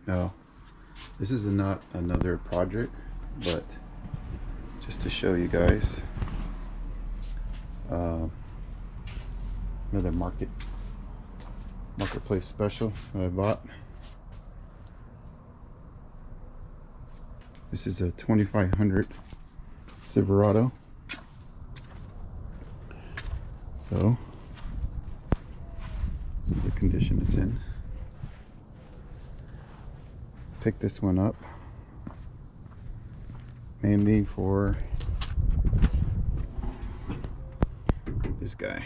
Now, this is not another project, but just to show you guys, another marketplace special that I bought. This is a 2500 Silverado. So, this is the condition it's in. Picked this one up mainly for this guy,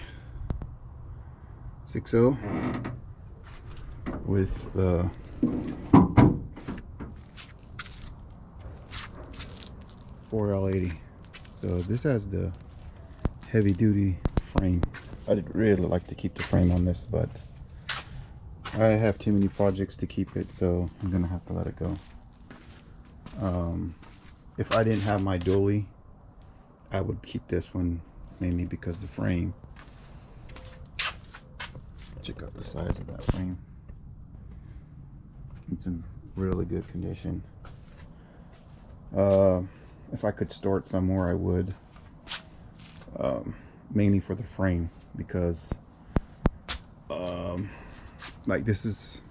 6.0 with the .4L80. So this has the heavy duty frame. I'd really like to keep the frame on this, but I have too many projects to keep it, so I'm gonna have to let it go. If I didn't have my dually, I would keep this one mainly because the frame. Check out the size of that frame. It's in really good condition. If I could store it somewhere, I would. Mainly for the frame, because like this,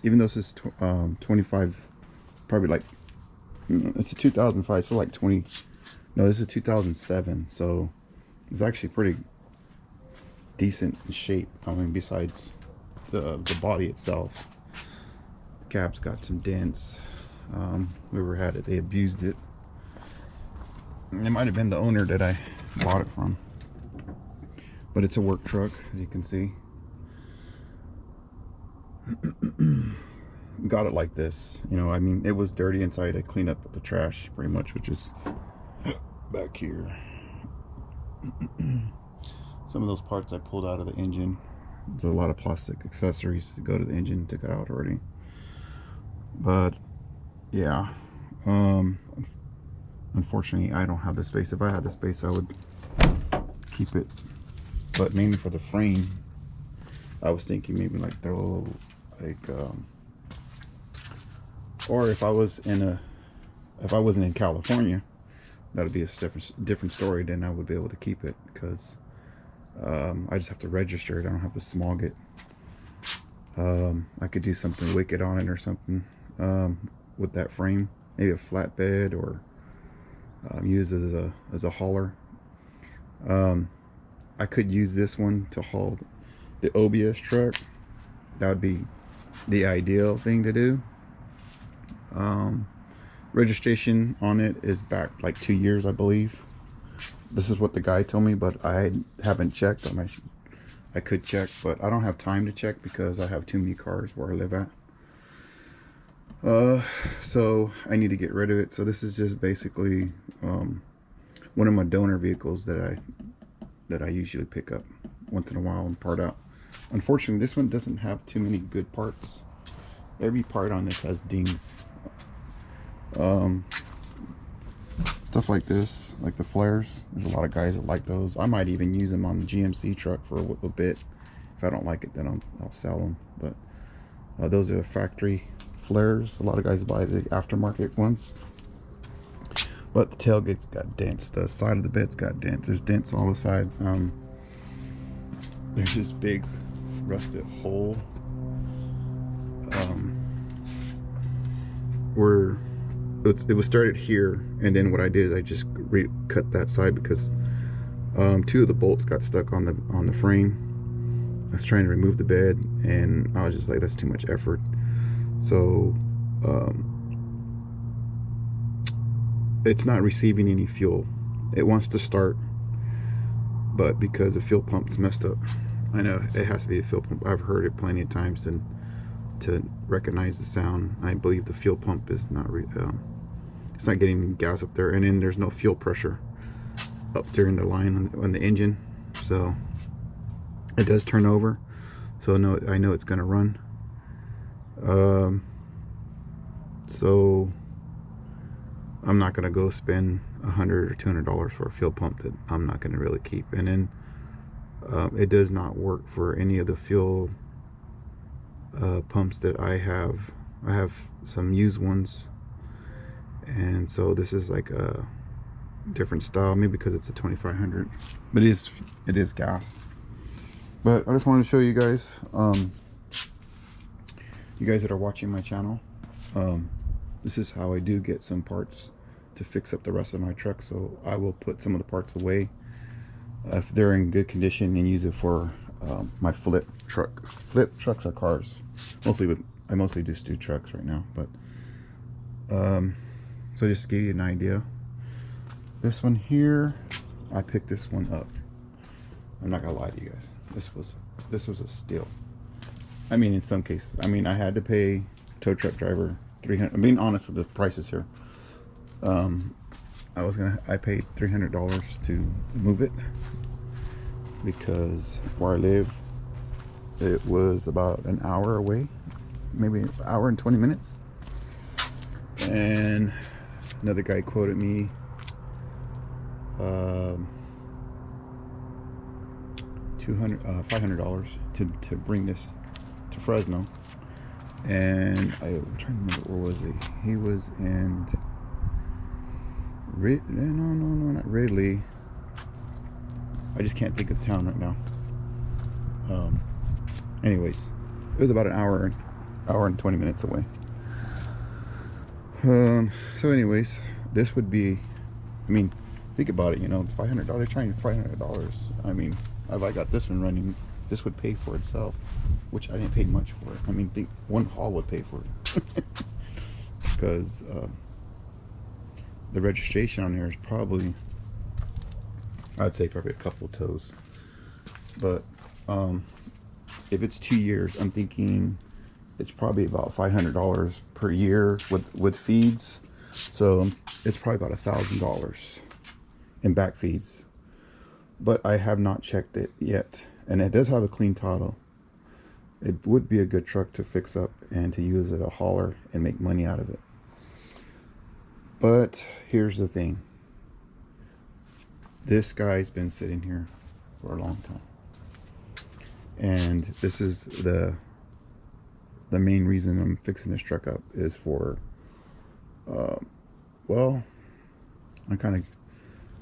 even though this is 25, probably like, it's a 2005, so like 20, no, this is a 2007, so it's actually pretty decent in shape. I mean, besides the body itself, the cab's got some dents. Whoever had it, they abused it. It might have been the owner that I bought it from, but it's a work truck, as you can see. Got it like this, you know. I mean, it was dirty inside. I cleaned up the trash pretty much, which is back here. Some of those parts I pulled out of the engine. There's a lot of plastic accessories to go to the engine. Took it out already, but yeah, unfortunately I don't have the space. If I had the space, I would keep it, but mainly for the frame, I was thinking maybe like throw like or if I wasn't in California, that would be a different story. Then I would be able to keep it, because I just have to register it. I don't have to smog it. I could do something wicked on it or something with that frame, maybe a flatbed, or use it as a hauler. I could use this one to haul the OBS truck. That would be the ideal thing to do. Registration on it is back like 2 years, I believe. This is what the guy told me, but I haven't checked. I could check, but I don't have time to check because I have too many cars where I live at. So I need to get rid of it. So this is just basically one of my donor vehicles that I usually pick up once in a while and part out. Unfortunately, this one doesn't have too many good parts. Every part on this has dings. Stuff like this, like the flares, there's a lot of guys that like those. I might even use them on the GMC truck for a bit. If I don't like it, then I'll sell them. But those are the factory flares. A lot of guys buy the aftermarket ones. But the tailgate's got dents. The side of the bed's got dents. There's dents all the side. There's this big rusted hole where it was started here, and then what I did is I just cut that side because two of the bolts got stuck on the frame. I was trying to remove the bed, and I was just like, that's too much effort. So it's not receiving any fuel. It wants to start, but because the fuel pump's messed up. I know it has to be a fuel pump. I've heard it plenty of times, and to recognize the sound, I believe the fuel pump is not it's not getting gas up there, and then there's no fuel pressure up during the line on the engine, so it does turn over. So I know it's gonna run. So I'm not gonna go spend $100 or $200 for a fuel pump that I'm not gonna really keep. And then it does not work for any of the fuel pumps that I have I have some used ones, and so this is like a different style, maybe because it's a 2500, but it is gas. But I just wanted to show you guys, you guys that are watching my channel, this is how I do get some parts to fix up the rest of my truck. So I will put some of the parts away if they're in good condition and use it for my flip trucks or cars. I mostly just do trucks right now, but so just to give you an idea, this one here, I picked this one up. I'm not gonna lie to you guys, this was a steal. I mean, in some cases, I mean, I had to pay tow truck driver 300. I'm being honest with the prices here. I paid $300 to move it because where I live, it was about an hour away, maybe an hour and 20 minutes. And another guy quoted me $500 to bring this to Fresno. And I'm trying to remember, where was he? He was in no, not Ridley. I just can't think of the town right now. Anyways, it was about an hour and 20 minutes away. So anyways, this would be, I mean, think about it, you know, $500, trying $500. I mean, if I got this one running, this would pay for itself, which I didn't pay much for it. I mean, think one haul would pay for it. Because the registration on here is probably, I'd say probably a couple of tows. But if it's 2 years, I'm thinking it's probably about $500 per year with feeds. So it's probably about $1,000 in back feeds. But I have not checked it yet, and it does have a clean title. It would be a good truck to fix up and to use as a hauler and make money out of it. But here's the thing. This guy's been sitting here for a long time. And this is the main reason I'm fixing this truck up is for, well, I'm kind of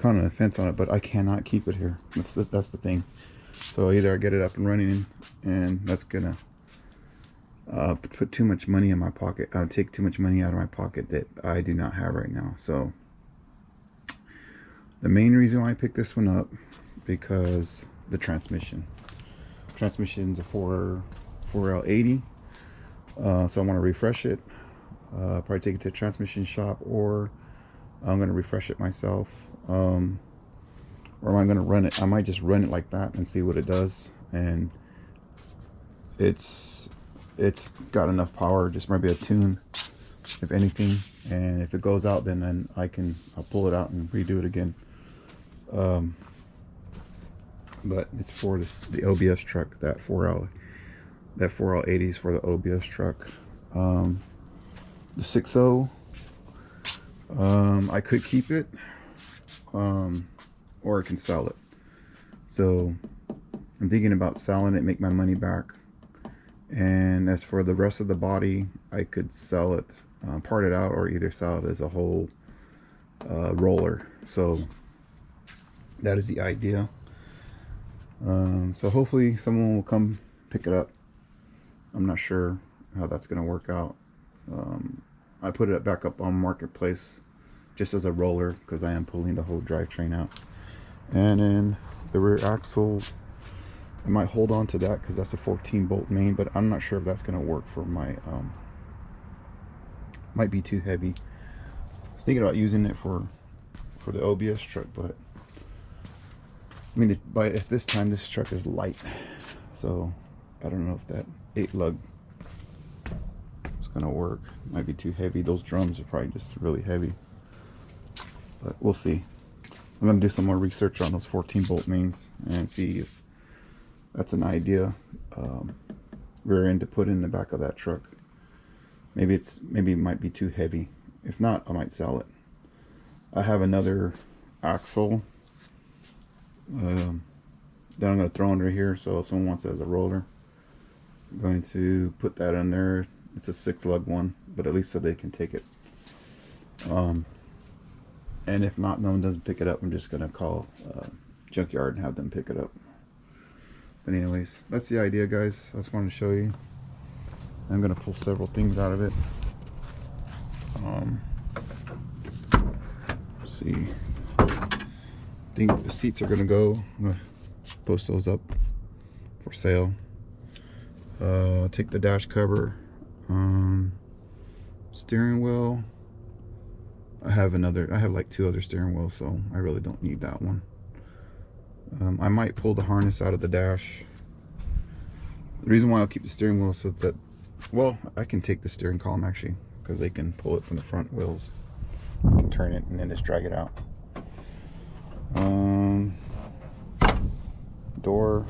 on the fence on it, but I cannot keep it here. That's the thing. So either I get it up and running, and that's gonna put too much money in my pocket. Take too much money out of my pocket that I do not have right now. So the main reason why I picked this one up, because the transmission's a 4L80. So I want to refresh it. Probably take it to a transmission shop, or I'm going to refresh it myself. Or am I going to run it? I might just run it like that and see what it does. And it's got enough power, just maybe a tune, if anything. And if it goes out, then I'll pull it out and redo it again. But it's for the OBS truck, that 4L80 is for the OBS truck. The 6.0, I could keep it, or I can sell it. So I'm thinking about selling it, make my money back. And as for the rest of the body, I could sell it, part it out, or either sell it as a whole roller. So that is the idea. So hopefully someone will come pick it up. I'm not sure how that's going to work out. I put it back up on Marketplace just as a roller, because I am pulling the whole drivetrain out. And then the rear axle, I might hold on to that because that's a 14 bolt main, but I'm not sure if that's going to work for my, might be too heavy. I was thinking about using it for the OBS truck, but I mean, at this time, this truck is light, so I don't know if that 8 lug is going to work. Might be too heavy. Those drums are probably just really heavy, but we'll see. I'm going to do some more research on those 14 bolt mains and see if that's an idea. Rear end to put in the back of that truck. Maybe it might be too heavy. If not, I might sell it. I have another axle that I'm going to throw under here, so if someone wants it as a roller, I'm going to put that in there. It's a 6 lug one, but at least so they can take it. And if not, no one doesn't pick it up, I'm just gonna call junkyard and have them pick it up. But anyways, that's the idea, guys. I just wanted to show you. I'm gonna pull several things out of it. Let's see. I think the seats are gonna go. I'm gonna post those up for sale. Take the dash cover. Steering wheel. I have like 2 other steering wheels, so I really don't need that one. I might pull the harness out of the dash. The reason why I'll keep the steering wheel so it's that, well, I can take the steering column actually, because they can pull it from the front wheels. You can turn it and then just drag it out. Door,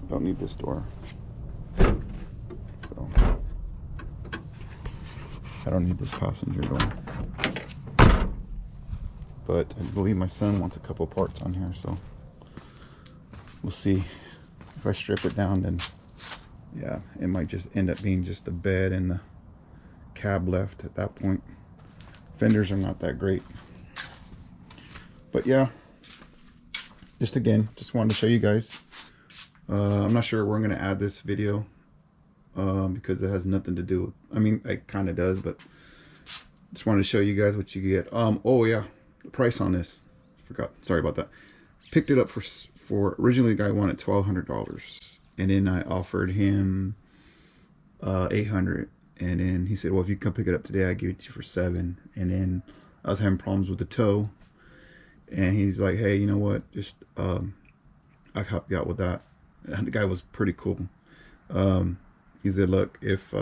don't need this door. So I don't need this passenger door. But I believe my son wants a couple parts on here, so we'll see. If I strip it down, then yeah, it might just end up being just the bed and the cab left at that point. Fenders are not that great. But yeah, just wanted to show you guys. I'm not sure where I'm going to add this video because it has nothing to do with, I mean, it kind of does, but just wanted to show you guys what you get. Oh yeah, the price on this, forgot, sorry about that. Picked it up for originally the guy wanted $1,200, and then I offered him $800, and then he said, well, if you come pick it up today, I give it to you for $700. And then I was having problems with the tow, and he's like, hey, you know what, just I'll help you out with that. And the guy was pretty cool. He said, look, if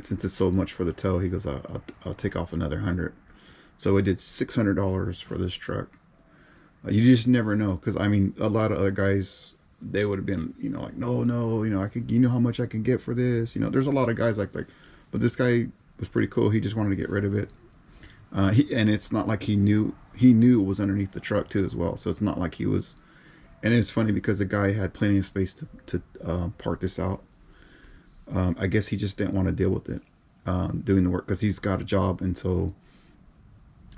since it's so much for the tow, he goes, I'll take off another $100. So we did $600 for this truck. You just never know, because I mean, a lot of other guys, they would have been, you know, like, no, you know, you know how much I can get for this. You know, there's a lot of guys like, but this guy was pretty cool. He just wanted to get rid of it. And it's not like he knew it was underneath the truck too as well. So it's not like he was. And it's funny because the guy had plenty of space to park this out. I guess he just didn't want to deal with it, doing the work, because he's got a job. And so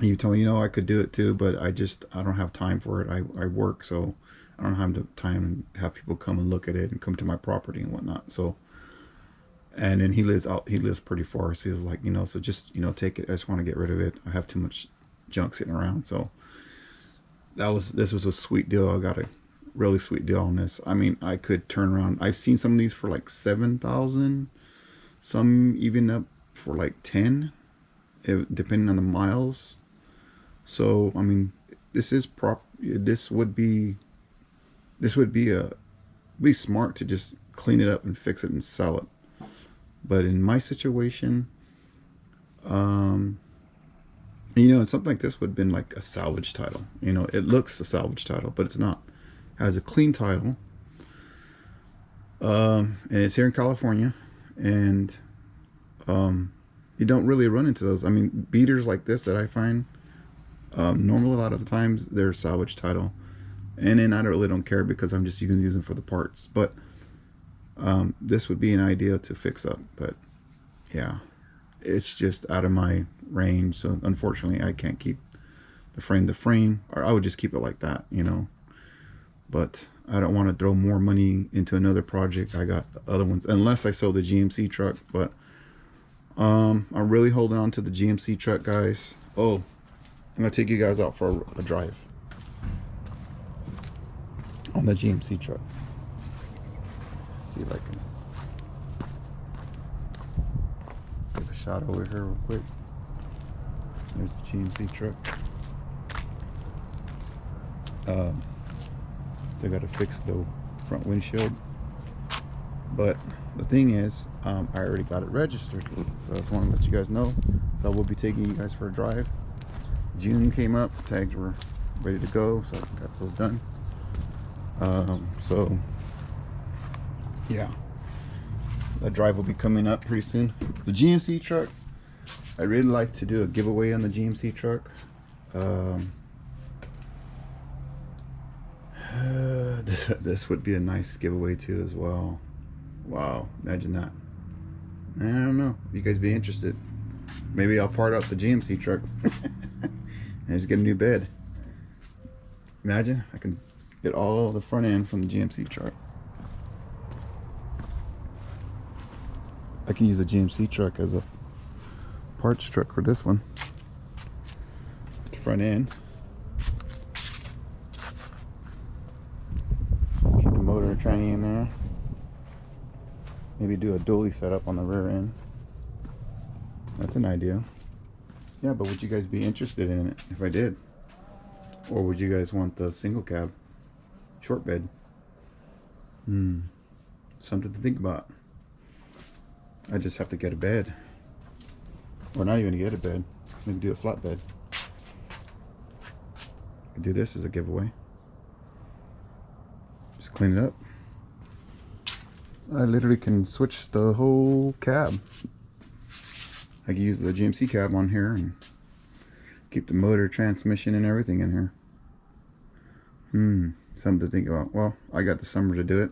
he told me, you know, I could do it too, but I don't have time for it. I work, so I don't have the time to have people come and look at it and come to my property and whatnot. So, and then he lives pretty far. So he was like, you know, so just, you know, take it. I just want to get rid of it. I have too much junk sitting around. So this was a sweet deal. I got a really sweet deal on this. I mean, I could turn around. I've seen some of these for like 7,000, some even up for like 10, depending on the miles. So I mean, this would be smart to just clean it up and fix it and sell it. But in my situation, you know, something like this would have been like a salvage title. You know, it looks a salvage title, but it's not. It has a clean title, and it's here in California, and you don't really run into those. I mean, beaters like this that I find, normally a lot of the times they're salvage title, and then I really don't care because I'm just using them for the parts. But this would be an idea to fix up, but yeah, it's just out of my range. So unfortunately, I can't keep the frame, or I would just keep it like that, you know. But I don't want to throw more money into another project. I got other ones, unless I sold the GMC truck. But I'm really holding on to the GMC truck, guys. Oh, I'm gonna take you guys out for a drive on the GMC truck. See if I can take a shot over here real quick. There's the GMC truck. So I got to fix the front windshield, but the thing is, I already got it registered, so I just want to let you guys know. So I will be taking you guys for a drive. June came up, tags were ready to go, so I got those done. So yeah, that drive will be coming up pretty soon. The GMC truck, I really like to do a giveaway on the GMC truck. This would be a nice giveaway too as well. Wow, imagine that. I don't know. You guys be interested? Maybe I'll part out the GMC truck and just get a new bed. Imagine I can get all the front end from the GMC truck. I can use the GMC truck as a parts truck for this one. Front end. Keep the motor tranny in there. Maybe do a dually setup on the rear end. That's an idea. Yeah, but would you guys be interested in it if I did? Or would you guys want the single cab short bed? Something to think about. I just have to get a bed. Or not even get a bed. Maybe do a flat bed. Do this as a giveaway. Just clean it up. I literally can switch the whole cab. I can use the GMC cab on here and keep the motor, transmission, and everything in here. Something to think about. Well, I got the summer to do it.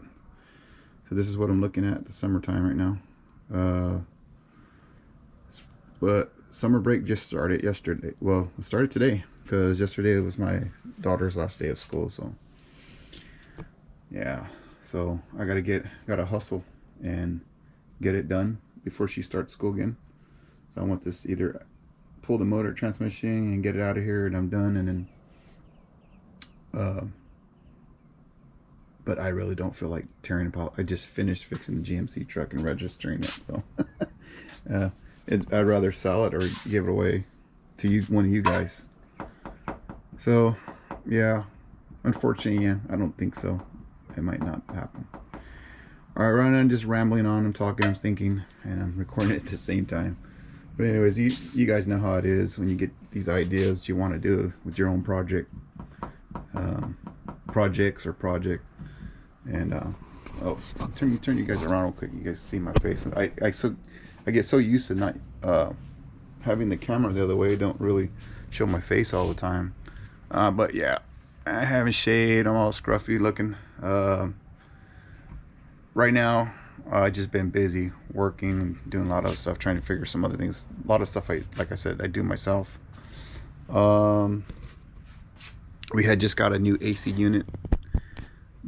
So this is what I'm looking at, the summertime right now. But summer break just started yesterday. Well, it started today because yesterday was my daughter's last day of school. So yeah, so I gotta hustle and get it done before she starts school again. So I want this either pull the motor, transmission, and get it out of here, and I'm done. And then, but I really don't feel like tearing apart. I just finished fixing the GMC truck and registering it. So I'd rather sell it or give it away to one of you guys. So yeah, unfortunately, yeah, I don't think so. It might not happen. All right, right now I'm just rambling on. I'm talking, I'm thinking, and I'm recording it at the same time. But anyways, you guys know how it is when you get these ideas you want to do with your own project, project. And oh, turn you guys around real quick. You guys see my face. I get so used to not having the camera the other way. Don't really show my face all the time. But yeah, I haven't shaved. I'm all scruffy looking. Right now, I've just been busy working and doing a lot of stuff, trying to figure some other things. A lot of stuff, like I said, I do myself. We had just got a new AC unit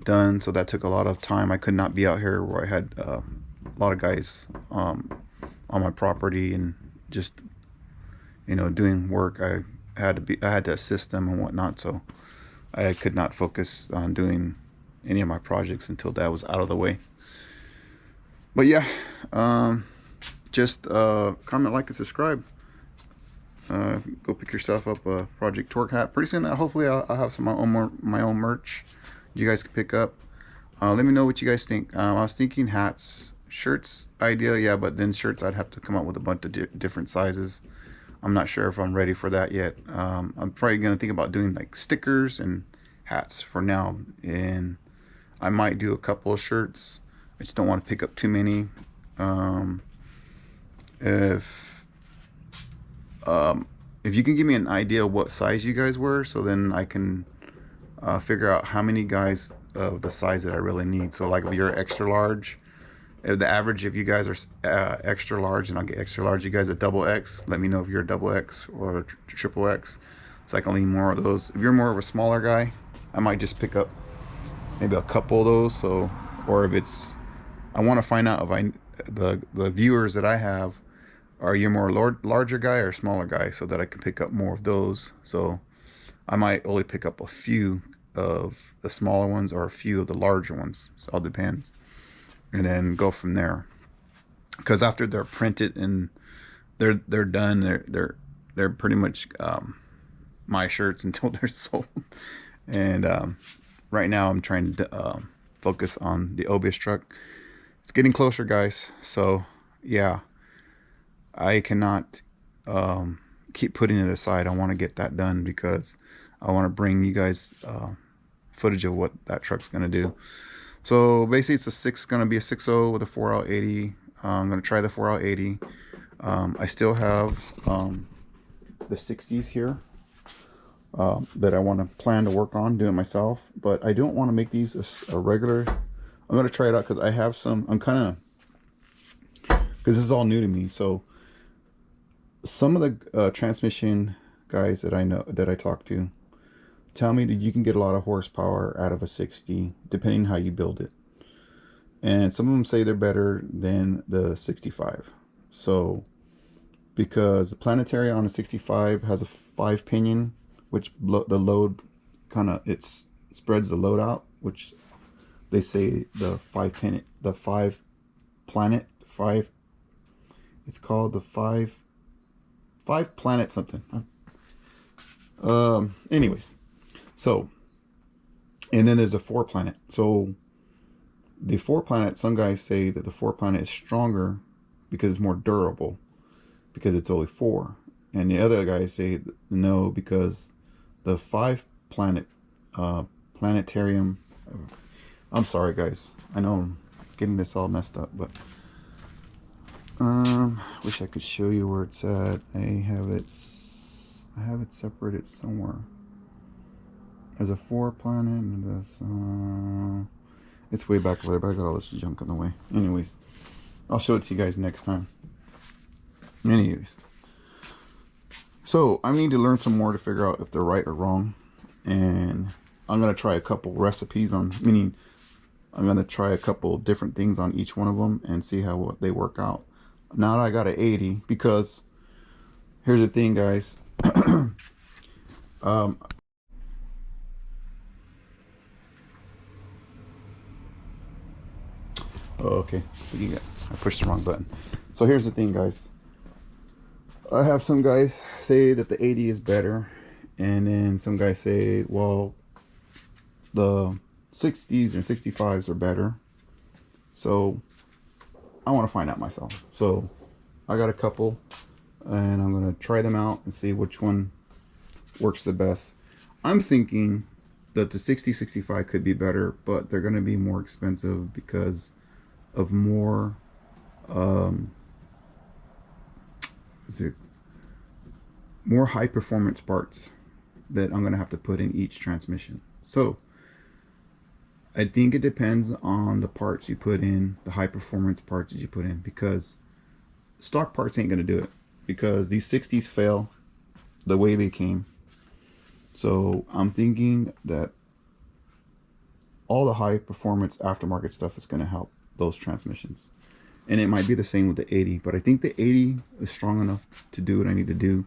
done, so that took a lot of time. I could not be out here where I had a lot of guys on my property and just, you know, doing work. I had to assist them and whatnot, so I could not focus on doing any of my projects until that was out of the way. But yeah, just comment, like, and subscribe. Go pick yourself up a Project Torque hat. Pretty soon, hopefully, I'll have some my own merch you guys can pick up. Let me know what you guys think. I was thinking hats, shirts, ideal, yeah, but then shirts I'd have to come up with a bunch of different sizes. I'm not sure if I'm ready for that yet. I'm probably gonna think about doing like stickers and hats for now, and I might do a couple of shirts. I just don't want to pick up too many. If you can give me an idea of what size you guys were, so then I can figure out how many guys of the size that I really need. So like if you're extra large, the average, if you guys are extra large, and I'll get extra large, you guys are double X, let me know if you're a double X or a triple X, so I can leave more of those. If you're more of a smaller guy, I might just pick up maybe a couple of those. So, or if it's, I want to find out if the viewers that I have, are you more larger guy or smaller guy, so that I can pick up more of those. So I might only pick up a few of the smaller ones or a few of the larger ones. So it all depends, and then go from there. Because after they're printed and they're done, they're pretty much my shirts until they're sold. And right now I'm trying to focus on the Obis truck. It's getting closer, guys. So yeah, I cannot keep putting it aside. I want to get that done because I want to bring you guys footage of what that truck's going to do. So basically it's going to be a 6.0 with a 4L 80. I'm going to try the 4L 80. I still have the 60s here that I want to plan to work on doing myself, but I don't want to make these a regular. I'm going to try it out because I have some, because because this is all new to me. So some of the transmission guys that I know, that I talk to, tell me that you can get a lot of horsepower out of a 60 depending how you build it, and some of them say they're better than the 65. So because the planetary on a 65 has a 5 pinion, which the load kind of, it spreads the load out, which they say the 5 pinion, the 5 planet 5, it's called the 5 planet something. Anyways, so, and then there's a 4 planet. So the 4 planet, some guys say that the 4 planet is stronger because it's more durable, because it's only 4. And the other guys say no, because the 5 planet planetarium, I'm sorry guys, I know I'm getting this all messed up, but wish I could show you where it's at. I have it separated somewhere. There's a 4 planet and this it's way back over there, but I got all this junk in the way. Anyways, I'll show it to you guys next time. Anyways, so I need to learn some more to figure out if they're right or wrong, and I'm gonna try a couple recipes on, meaning I'm gonna try a couple different things on each one of them and see how they work out. Now that I got an 80, because here's the thing, guys. Oh, okay, I pushed the wrong button. So here's the thing, guys. I have some guys say that the 80 is better, and then some guys say, well, the 60s and 65s are better. So I want to find out myself. So I got a couple, and I'm going to try them out and see which one works the best. I'm thinking that the 60-65 could be better, but they're going to be more expensive because of more more high performance parts that I'm going to have to put in each transmission. So I think it depends on the parts you put in, the high performance parts that you put in, because stock parts ain't going to do it, because these 60s fail the way they came. So I'm thinking that all the high performance aftermarket stuff is going to help those transmissions. And it might be the same with the 80, but I think the 80 is strong enough to do what I need to do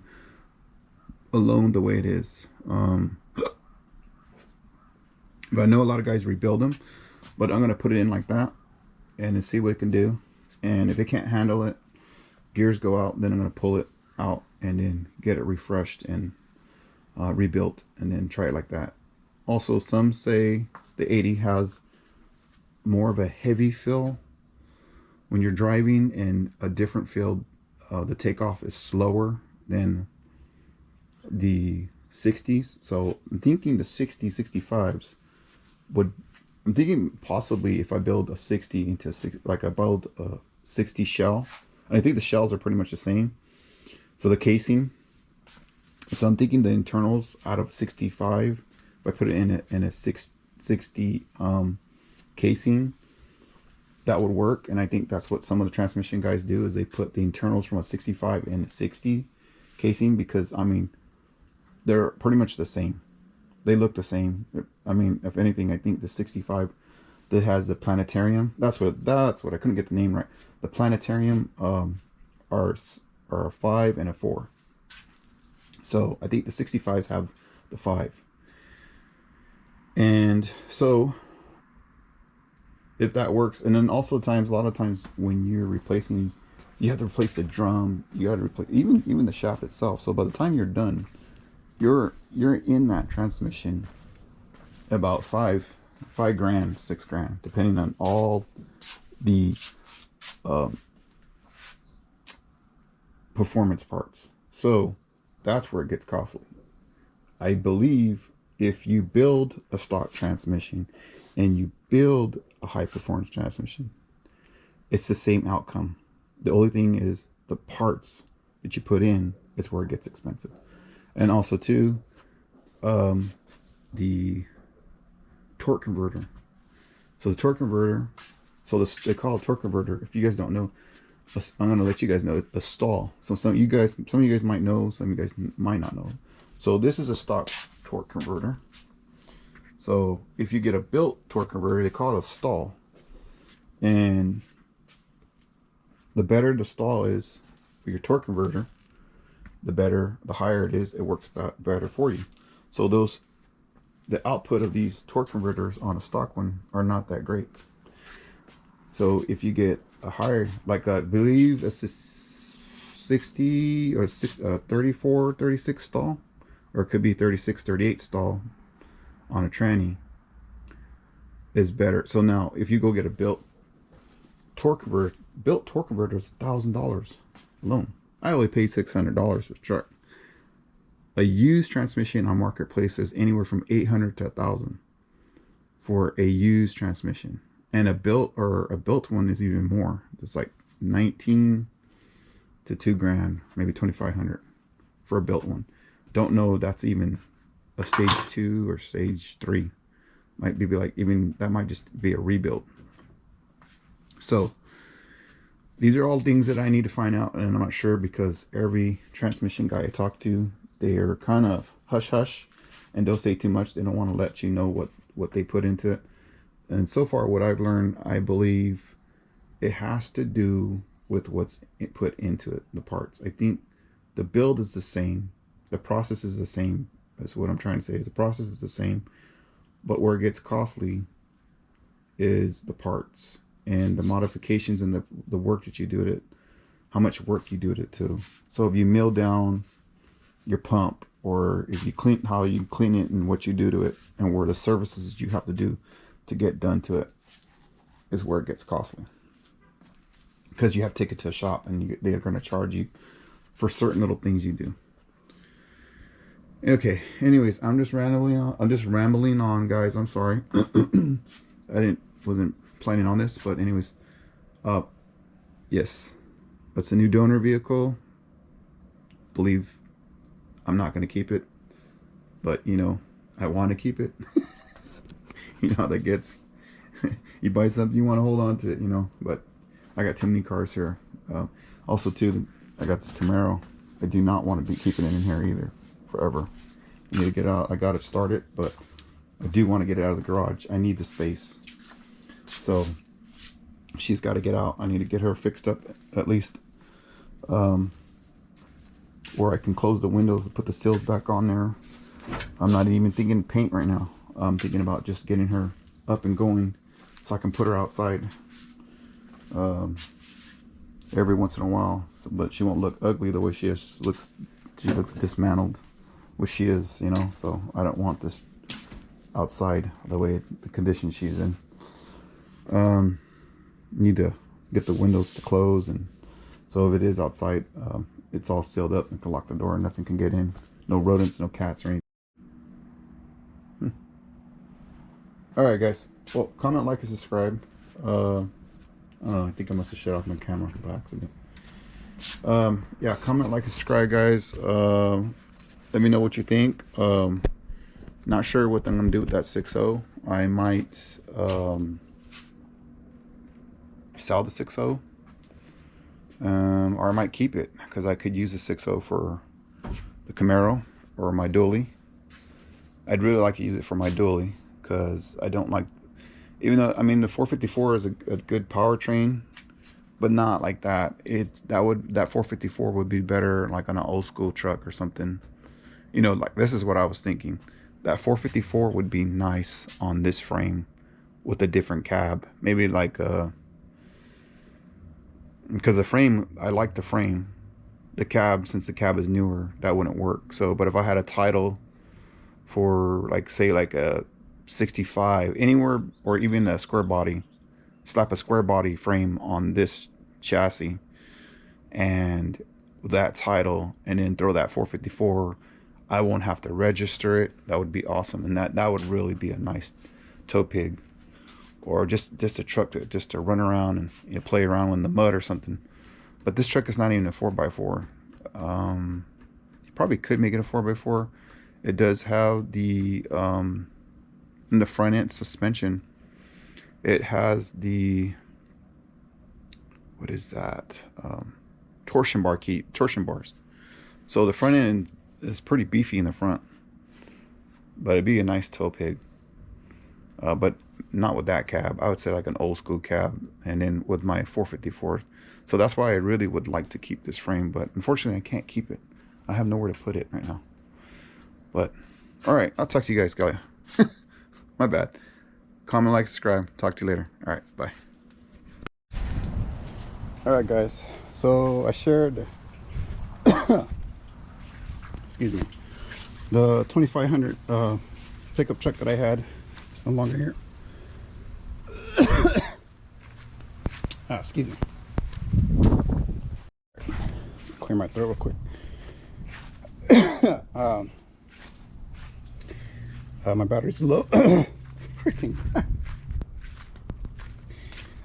alone the way it is. But I know a lot of guys rebuild them, but I'm going to put it in like that and see what it can do. And if it can't handle it, gears go out, then I'm going to pull it out and then get it refreshed and rebuilt, and then try it like that. Also, some say the 80 has more of a heavy feel when you're driving, and a different feel. The takeoff is slower than the 60s. So I'm thinking the 60 65s would, I'm thinking possibly if I build a 60 into like I build a 60 shell, and I think the shells are pretty much the same, so the casing, so I'm thinking the internals out of 65, if I put it in a 60 casing, that would work. And I think that's what some of the transmission guys do, is they put the internals from a 65 in a 60 casing, because I mean they're pretty much the same, they look the same. I mean, if anything, I think the 65 that has the planetarium, that's what I couldn't get the name right, the planetarium are a 5 and a 4. So I think the 65s have the 5. And so if that works, and then also a lot of times when you're replacing, you have to replace the drum, you got to replace even the shaft itself. So by the time you're done, you're in that transmission about $5 grand, $6 grand, depending on all the performance parts. So that's where it gets costly. I believe if you build a stock transmission and you build a high performance transmission, it's the same outcome. The only thing is the parts that you put in is where it gets expensive. And also too, the torque converter. So the torque converter, they call it torque converter. If you guys don't know, I'm gonna let you guys know a stall. So some of you guys might know, some of you guys might not know. So this is a stock torque converter. So if you get a built torque converter, they call it a stall. And the better the stall is for your torque converter, the higher it is, it works better for you. So the output of these torque converters on a stock one are not that great. So if you get a higher, like I believe it's a 60 or 34, 36 stall, or it could be 36, 38 stall on a tranny, is better. So now if you go get a built torque converter is $1,000 alone. I only paid $600 for the truck. A used transmission on marketplace is anywhere from $800 to $1,000 for a used transmission, and a built one is even more. It's like 19 to $2,000, maybe 2,500 for a built one. Don't know that's even a stage 2 or stage 3. Might be like, even that might just be a rebuild. So these are all things that I need to find out, and I'm not sure, because every transmission guy I talk to, they are kind of hush hush and don't say too much. They don't want to let you know what they put into it. And so far what I've learned, I believe it has to do with what's put into it, the parts. I think the build is the same, the process is the same. That's what I'm trying to say, is the process is the same, but where it gets costly is the parts and the modifications and the work that you do to it, how much work you do to it too. So if you mill down your pump, or if you how you clean it and what you do to it, and where the services you have to do to get done to it, is where it gets costly. Because you have to take it to a shop, and they are going to charge you for certain little things you do. Okay, anyways, I'm just rambling on, guys. I'm sorry. I wasn't planning on this, but anyways, yes, that's a new donor vehicle. Believe I'm not going to keep it, but you know, I want to keep it. You know how that gets. You buy something, you want to hold on to it, you know. But I got too many cars here. Also too, I got this Camaro. I do not want to be keeping it in here either forever. I need to get out. I got it started, but I do want to get it out of the garage. I need the space. So she's got to get out. I need to get her fixed up, at least where I can close the windows and put the sills back on there. I'm not even thinking paint right now. I'm thinking about just getting her up and going so I can put her outside every once in a while. So, but she won't look ugly the way she is. She looks dismantled, which she is, you know. So I don't want this outside the way the condition she's in. Need to get the windows to close, and so if it is outside, it's all sealed up and can lock the door and nothing can get in. No rodents, no cats or anything. Alright guys, well, comment, like, and subscribe. I don't know, I think I must have shut off my camera by accident. Yeah, comment, like, and subscribe, guys. Let me know what you think. Not sure what I'm gonna do with that 6.0. I might sell the 6.0, or I might keep it, because I could use the 6.0 for the Camaro or my dually. I'd really like to use it for my dually, because I don't like, even though, I mean, the 454 is a good powertrain, but not like that. That 454 would be better like on an old school truck or something, you know. Like, this is what I was thinking, that 454 would be nice on this frame with a different cab, maybe like because the frame, I like the frame. The cab, since the cab is newer, that wouldn't work. So, but if I had a title for, like, say, like a 65 anywhere, or even a square body, slap a square body frame on this chassis and that title, and then throw that 454, I won't have to register it. That would be awesome, and that would really be a nice tow pig, or just a truck to run around and, you know, play around in the mud or something. But this truck is not even a 4x4. You probably could make it a 4x4. It does have the in the front end suspension, it has the, what is that? Torsion bars. So the front end is pretty beefy in the front, but it'd be a nice tow pig. But not with that cab. I would say like an old school cab, and then with my 454. So that's why I really would like to keep this frame, but unfortunately I can't keep it. I have nowhere to put it right now. But all right, I'll talk to you guys, guys. My bad. Comment, like, subscribe. Talk to you later. All right, bye. All right, guys. So I shared, excuse me, the 2500 pickup truck that I had. It's no longer here. Excuse me. Clear my throat real quick. My battery's low. Freaking.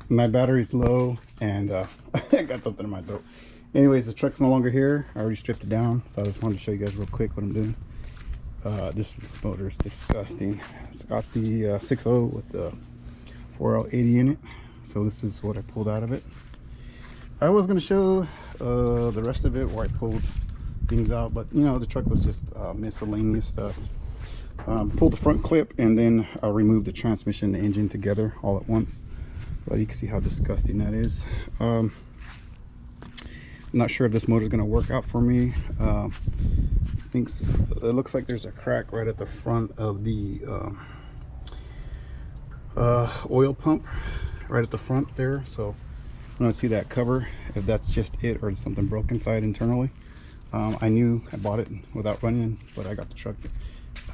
My battery's low, and I got something in my throat. Anyways, the truck's no longer here. I already stripped it down, so I just wanted to show you guys real quick what I'm doing. This motor is disgusting. It's got the 6.0 with the 4L80 in it. So this is what I pulled out of it. I was going to show the rest of it where I pulled things out, but you know, the truck was just miscellaneous stuff. Pulled the front clip, and then I removed the transmission and the engine together all at once. But you can see how disgusting that is. I'm not sure if this motor is going to work out for me. It looks like there's a crack right at the front of the oil pump, right at the front there. So I'm going to see that cover, if that's just it or something broke inside internally. I knew I bought it without running, but I got the truck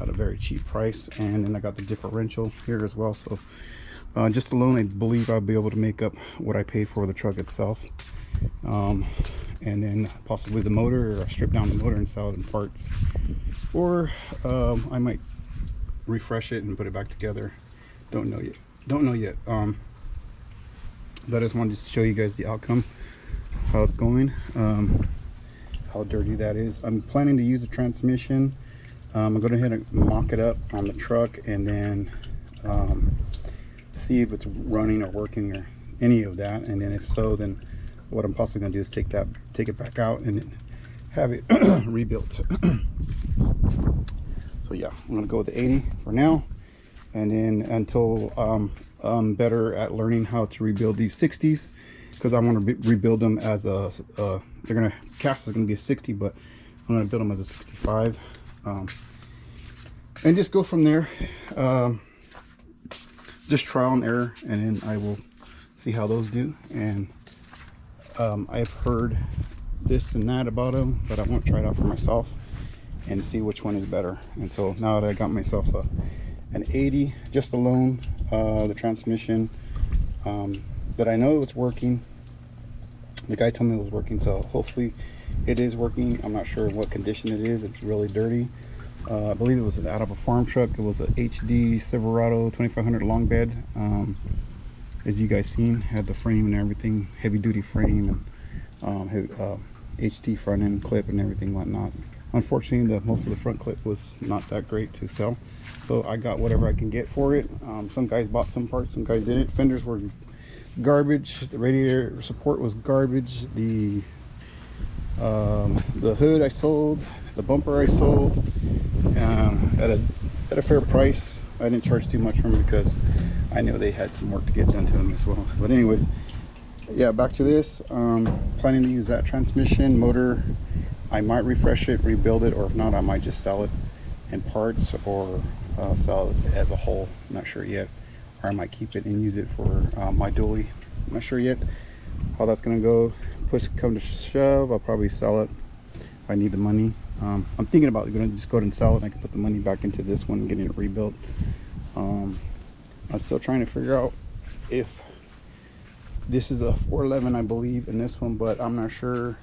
at a very cheap price, and then I got the differential here as well. So just alone, I believe I'll be able to make up what I paid for the truck itself, and then possibly the motor, or strip down the motor and sell it in parts, or I might refresh it and put it back together. Don't know yet. But I just wanted to show you guys the outcome, how it's going, how dirty that is. I'm planning to use a transmission. I'm going to go ahead and mock it up on the truck, and then see if it's running or working or any of that. And then if so, then what I'm possibly going to do is take it back out and then have it rebuilt. So yeah, I'm going to go with the 80 for now, and then until I'm better at learning how to rebuild these 60s, because I want to rebuild them as a cast is going to be a 60, but I'm going to build them as a 65. And just go from there. Just trial and error, and then I will see how those do. And I've heard this and that about them, but I want to try it out for myself and see which one is better. And so now that I got myself an 80 just alone, the transmission, that I know it's working. The guy told me it was working, so hopefully it is working. I'm not sure what condition it is. It's really dirty. I believe it was out of a farm truck. It was a HD Silverado 2500 long bed. As you guys seen, had the frame and everything, heavy duty frame, and HD front end clip and everything whatnot. Unfortunately, most of the front clip was not that great to sell, so I got whatever I can get for it. Some guys bought some parts, some guys didn't. Fenders were garbage. The radiator support was garbage. The hood I sold, the bumper I sold at a fair price. I didn't charge too much for them because I knew they had some work to get done to them as well. But anyways, yeah, back to this. Planning to use that transmission motor. I might refresh it, rebuild it, or if not, I might just sell it in parts, or sell it as a whole. I'm not sure yet. Or I might keep it and use it for my dually. I'm not sure yet how that's gonna go. Push come to shove, I'll probably sell it if I need the money. I'm thinking about gonna just go ahead and sell it, and I can put the money back into this one and getting it rebuilt. I'm still trying to figure out if this is a 411, I believe, in this one, but I'm not sure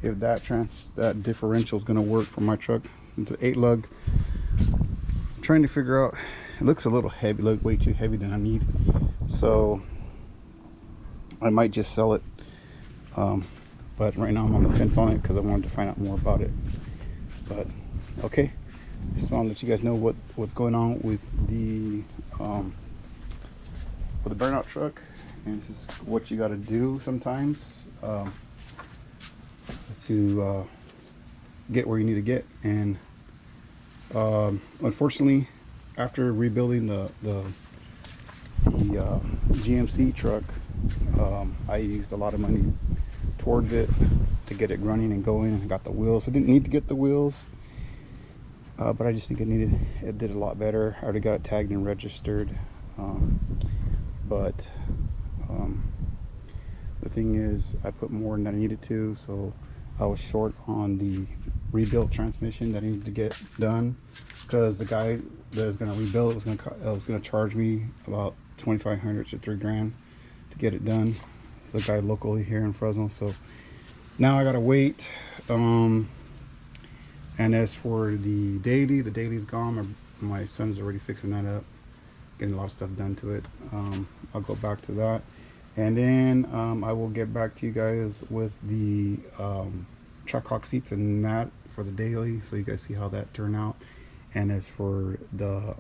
if that differential is going to work for my truck. It's an 8 lug. I'm trying to figure out. It looks a little heavy, look way too heavy than I need, so I might just sell it. But right now I'm on the fence on it because I wanted to find out more about it. But okay, just want to let you guys know what's going on with the burnout truck, and this is what you got to do sometimes to get where you need to get. And unfortunately, after rebuilding the GMC truck, I used a lot of money towards it to get it running and going, and got the wheels. I didn't need to get the wheels, but I just think it did a lot better. I already got it tagged and registered, but the thing is, I put more than I needed to, so I was short on the rebuilt transmission that I needed to get done, because the guy that was going to rebuild it was going to charge me about $2,500 to $3,000 to get it done. It's the guy locally here in Fresno. So now I gotta wait. And as for the daily's gone. My son's already fixing that up, getting a lot of stuff done to it. I'll go back to that, and then I will get back to you guys with the Trackhawk seats and that for the daily, so you guys see how that turned out. And as for the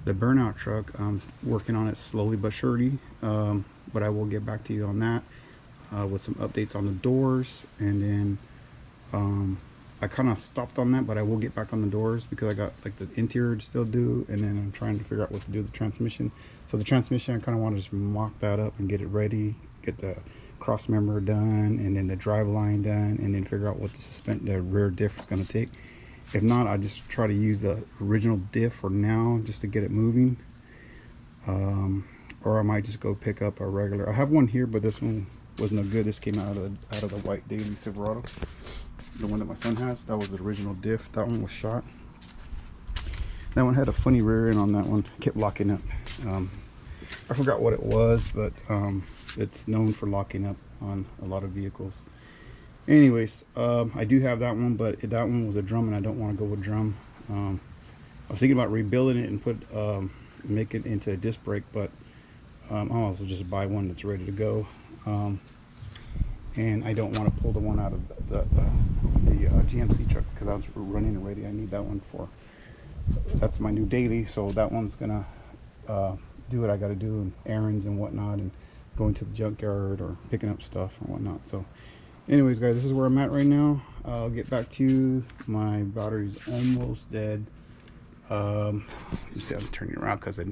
burnout truck, I'm working on it slowly but surely, but I will get back to you on that with some updates on the doors. And then I kind of stopped on that, but I will get back on the doors because I got like the interior to still do, and then I'm trying to figure out what to do with the transmission. So the transmission, I kind of want to just mock that up and get it ready, get the cross member done, and then the drive line done, and then figure out what the rear diff is going to take. If not, I just try to use the original diff for now just to get it moving, or I might just go pick up a regular. I have one here, but this one was no good. This came out of the white daily Silverado, the one that my son has. That was the original diff. That one was shot. That one had a funny rear end on that one. Kept locking up. I forgot what it was, but it's known for locking up on a lot of vehicles. Anyways, I do have that one, but that one was a drum, and I don't want to go with drum. I was thinking about rebuilding it and make it into a disc brake, but I'll also just buy one that's ready to go. And I don't want to pull the one out of the GMC truck because I was running already. I need that one that's my new daily, so that one's gonna do what I got to do, and errands and whatnot, and going to the junkyard or picking up stuff and whatnot. So anyways, guys, this is where I'm at right now. I'll get back to you. My battery's almost dead. Let me see, I'm turning around because I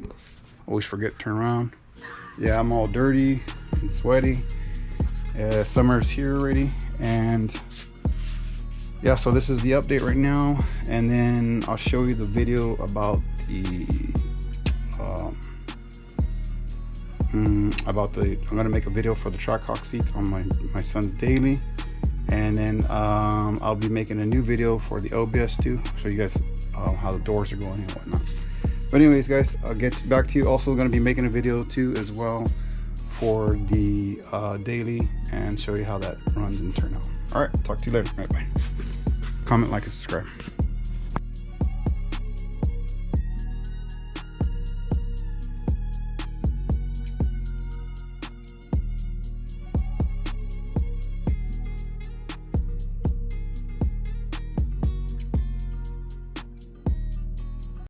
always forget to turn around. Yeah, I'm all dirty and sweaty. Summer's here already, and yeah, so this is the update right now, and then I'll show you the video about I'm gonna make a video for the Trackhawk seats on my son's daily, and then I'll be making a new video for the OBS too, show you guys how the doors are going and whatnot. But anyways, guys, I'll get back to you. Also gonna be making a video too as well for the daily, and show you how that runs and turn out. All right, talk to you later. All right, bye. Comment, like, and subscribe.